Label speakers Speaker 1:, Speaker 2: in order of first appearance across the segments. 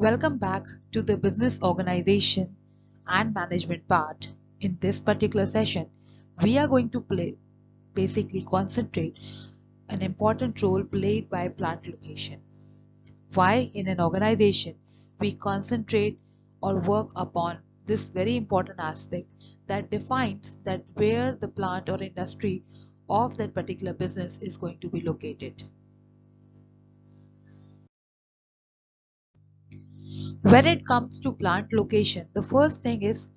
Speaker 1: Welcome back to the business organization and management part. In this particular session, we are going to basically concentrate an important role played by plant location. Why in an organization we concentrate or work upon this very important aspect that defines that where the plant or industry of that particular business is going to be located. When it comes to plant location, the first thing is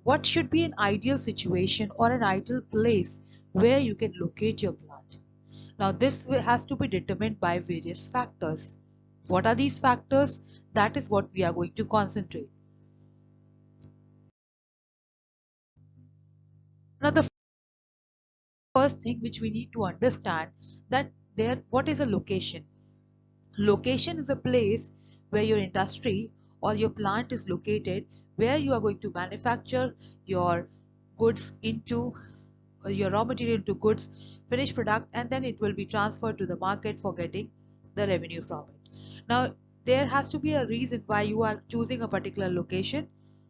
Speaker 1: what should be an ideal situation or an ideal place where you can locate your plant. Now, this has to be determined by various factors. What are these factors? That is what we are going to concentrate. Now, the first thing which we need to understand that what is a location? Location is a place where your industry or your plant is located, where you are going to manufacture your goods into your raw material into goods, finished product, and then it will be transferred to the market for getting the revenue from it. Now, there has to be a reason why you are choosing a particular location.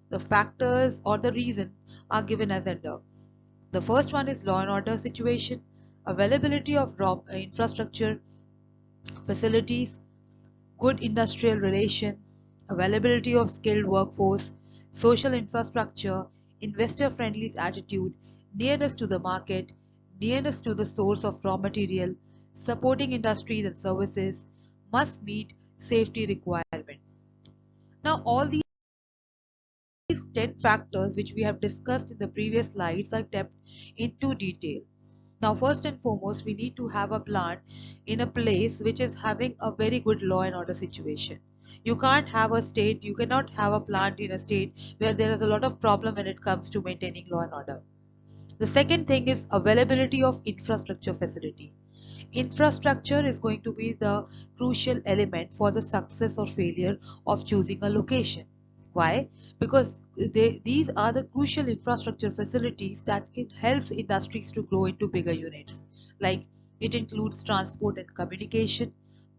Speaker 1: The factors or the reason are given as under. The first one is law and order situation, availability of raw infrastructure, facilities, good industrial relation, availability of skilled workforce, social infrastructure, investor friendly attitude, nearness to the market, nearness to the source of raw material, supporting industries and services, must meet safety requirement. Now all these 10 factors which we have discussed in the previous slides are kept into detail. Now, first and foremost, we need to have a plant in a place which is having a very good law and order situation. You cannot have a plant in a state where there is a lot of problem when it comes to maintaining law and order. The second thing is availability of infrastructure facility. Infrastructure is going to be the crucial element for the success or failure of choosing a location. Why? Because these are the crucial infrastructure facilities that it helps industries to grow into bigger units. Like it includes transport and communication,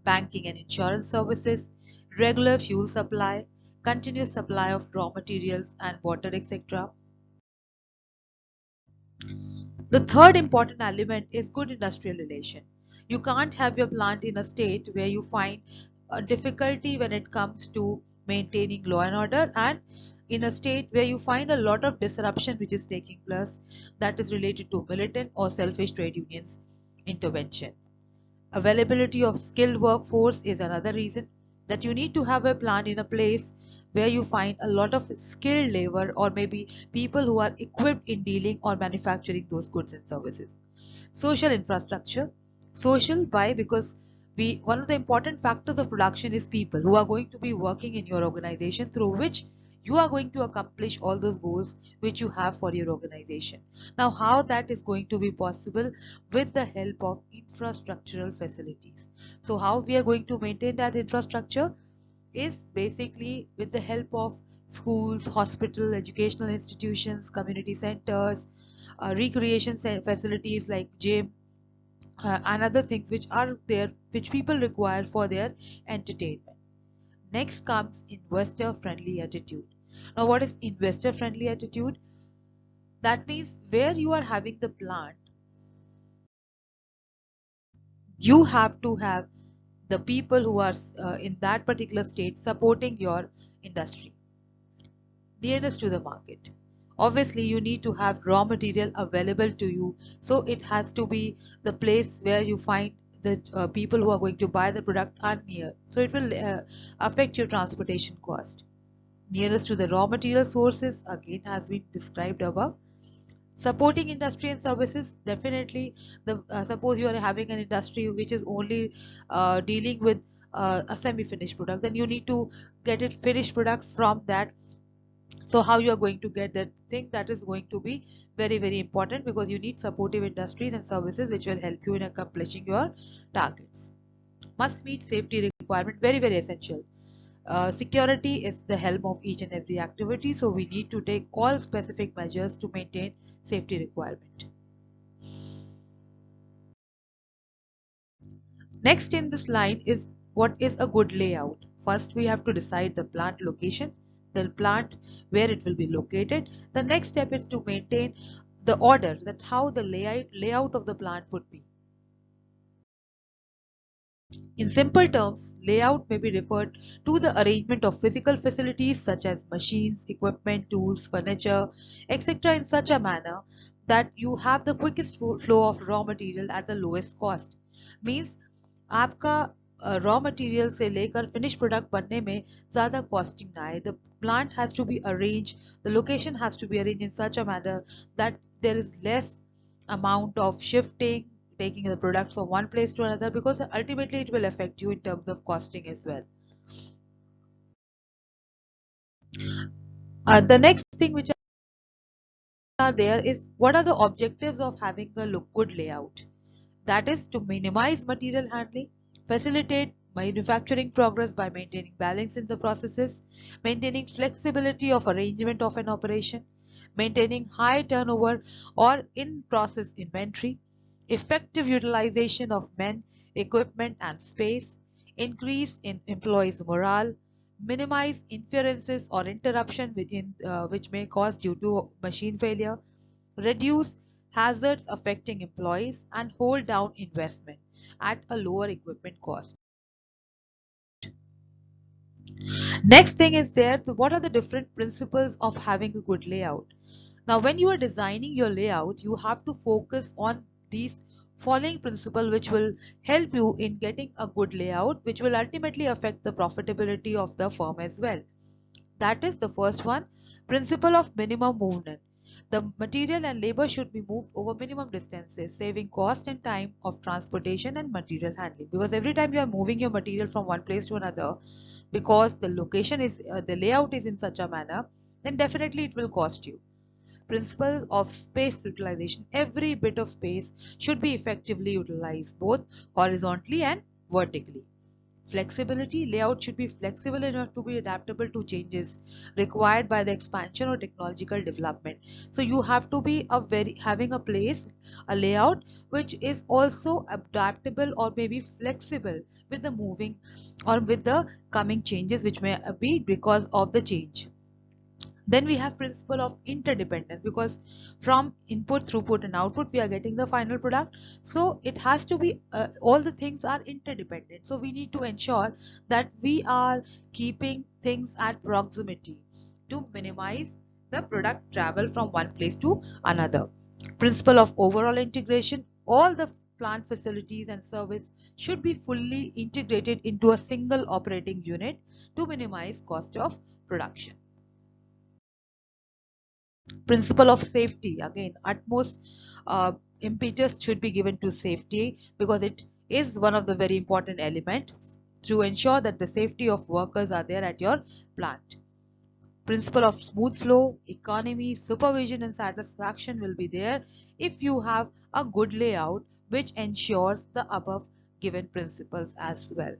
Speaker 1: banking and insurance services, regular fuel supply, continuous supply of raw materials and water, etc. The third important element is good industrial relation. You can't have your plant in a state where you find a difficulty when it comes to maintaining law and order, and in a state where you find a lot of disruption which is taking place that is related to militant or selfish trade unions intervention. Availability of skilled workforce is another reason that you need to have a plant in a place where you find a lot of skilled labor or maybe people who are equipped in dealing or manufacturing those goods and services. Social infrastructure. Social, why? Because one of the important factors of production is people who are going to be working in your organization, through which you are going to accomplish all those goals which you have for your organization. Now, how that is going to be possible? With the help of infrastructural facilities. So how we are going to maintain that infrastructure is basically with the help of schools, hospital, educational institutions, community centers, recreation facilities like gym, and other things which are there which people require for their entertainment. Next comes investor friendly attitude. Now, what is investor friendly attitude? That means where you are having the plant, you have to have the people who are in that particular state supporting your industry. Nearness to the market. Obviously, you need to have raw material available to you, so it has to be the place where you find the people who are going to buy the product are near, so it will affect your transportation cost. Nearest to the raw material sources again has been described above. Supporting industry and services, definitely the suppose you are having an industry which is only dealing with a semi-finished product, then you need to get it finished product from that. So how you are going to get that thing, that is going to be very important, because you need supportive industries and services which will help you in accomplishing your targets. Must meet safety requirement, very essential. Security is the helm of each and every activity, so we need to take all specific measures to maintain safety requirement. Next in this line is what is a good layout first we have to decide the plant location, the plant where it will be located. The next step is to maintain the order, that how the layout of the plant would be. In simple terms, layout may be referred to the arrangement of physical facilities such as machines, equipment, tools, furniture, etc. in such a manner that you have the quickest flow of raw material at the lowest cost. Means आपका raw material से लेकर finish product बनने में ज़्यादा costing ना आए. The plant has to be arranged, the location has to be arranged in such a manner that there is less amount of shifting, taking the products from one place to another, because ultimately it will affect you in terms of costing as well. The next thing which are there is, what are the objectives of having a good layout? That is to minimize material handling, facilitate manufacturing progress by maintaining balance in the processes, maintaining flexibility of arrangement of an operation, maintaining high turnover or in-process inventory, effective utilization of men, equipment and space, increase in employees' morale, minimize interferences or interruption within, which may cause due to machine failure, reduce hazards affecting employees, and hold down investment at a lower equipment cost. Next thing is there, what are the different principles of having a good layout? Now, when you are designing your layout, you have to focus on these following principles which will help you in getting a good layout, which will ultimately affect the profitability of the firm as well. That is the first one, principle of minimum movement. The material and labor should be moved over minimum distances, saving cost and time of transportation and material handling. Because every time you are moving your material from one place to another, because the location is, the layout is in such a manner, then definitely it will cost you. Principle of space utilization. Every bit of space should be effectively utilized, both horizontally and vertically. Flexibility. Layout should be flexible enough to be adaptable to changes required by the expansion or technological development. So you have to be having a place, a layout which is also adaptable or maybe flexible with the moving or with the coming changes which may be because of the change. Then we have principle of interdependence, because from input, throughput and output we are getting the final product. So it has to be, all the things are interdependent. So we need to ensure that we are keeping things at proximity to minimize the product travel from one place to another. Principle of overall integration. All the plant facilities and service should be fully integrated into a single operating unit to minimize cost of production. Principle of safety, again utmost impetus should be given to safety, because it is one of the very important element to ensure that the safety of workers are there at your plant. Principle of smooth flow, economy, supervision and satisfaction will be there if you have a good layout which ensures the above given principles as well.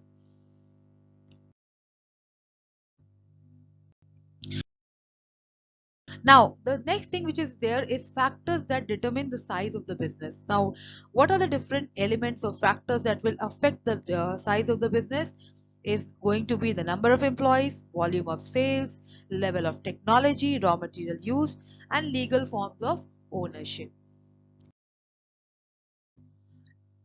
Speaker 1: Now, the next thing which is there is factors that determine the size of the business. Now, what are the different elements or factors that will affect the size of the business? Is going to be the number of employees, volume of sales, level of technology, raw material used, and legal forms of ownership.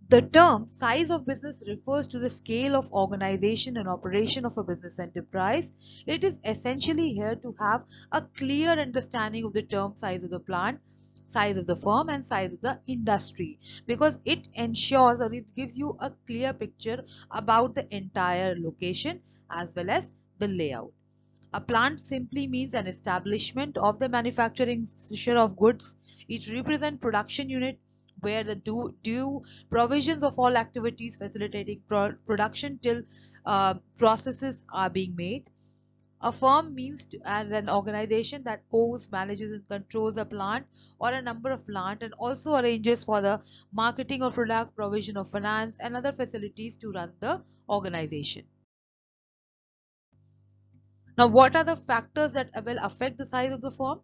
Speaker 1: The term size of business refers to the scale of organization and operation of a business enterprise. It is essentially here to have a clear understanding of the term size of the plant, size of the firm and size of the industry, because it ensures or it gives you a clear picture about the entire location as well as the layout. A plant simply means an establishment of the manufacturing sphere of goods. It represents production unit where the due provisions of all activities facilitating production till processes are being made. A firm means as an organization that owns, manages and controls a plant or a number of plant, and also arranges for the marketing of product, provision of finance and other facilities to run the organization. Now, what are the factors that will affect the size of the firm?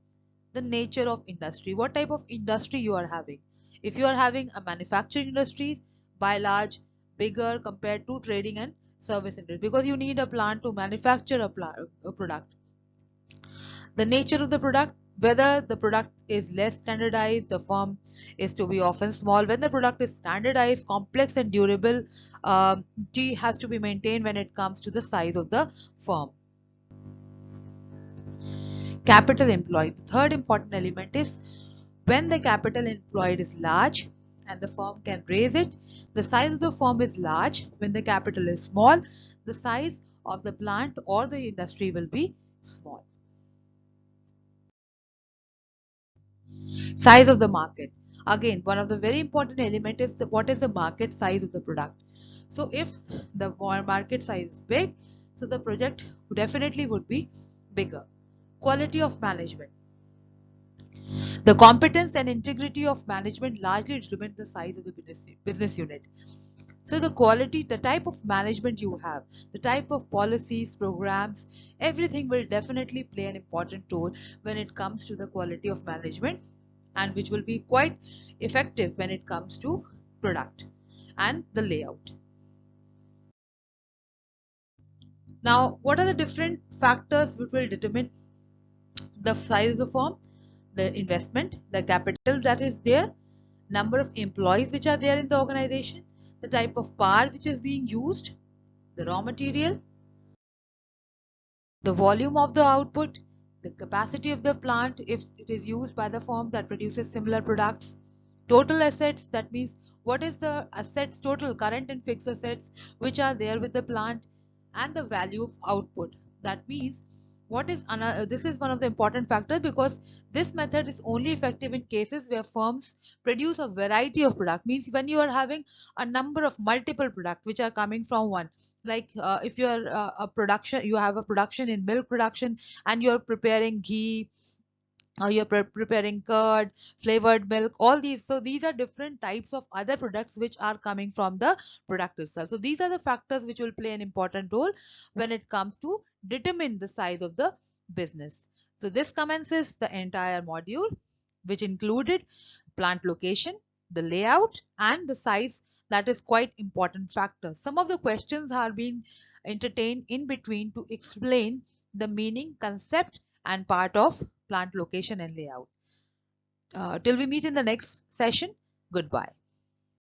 Speaker 1: The nature of industry. What type of industry you are having? If you are having a manufacturing industries, by large, bigger compared to trading and service industry, because you need a plant to manufacture a product. The nature of the product, whether the product is less standardized, the firm is to be often small. When the product is standardized, complex and durable, T has to be maintained when it comes to the size of the firm. Capital employed. The third important element is when the capital employed is large and the firm can raise it. The size of the firm is large. When the capital is small, the size of the plant or the industry will be small. Size of the market. Again, one of the very important element is what is the market size of the product. So if the market size is big, so the project definitely would be bigger. Quality of management. The competence and integrity of management largely determine the size of the business unit. So the quality, the type of management you have, the type of policies, programs, everything will definitely play an important role when it comes to the quality of management, and which will be quite effective when it comes to product and the layout. Now, what are the different factors which will determine the size of the firm? The investment, the capital that is there, number of employees which are there in the organization, the type of power which is being used, the raw material, the volume of the output, the capacity of the plant if it is used by the firm that produces similar products, total assets, that means what is the assets total, current and fixed assets which are there with the plant, and the value of output. That means what is another, this is one of the important factors, because this method is only effective in cases where firms produce a variety of product, means when you are having a number of multiple products which are coming from one, like if you are a production, you have a production in milk production and you're preparing ghee, you're preparing curd, flavored milk, all these. So these are different types of other products which are coming from the product itself. So these are the factors which will play an important role when it comes to determine the size of the business. So this commences the entire module, which included plant location, the layout, and the size. That is quite important factors. Some of the questions are being entertained in between to explain the meaning, concept, and part of plant location and layout. Till we meet in the next session, goodbye.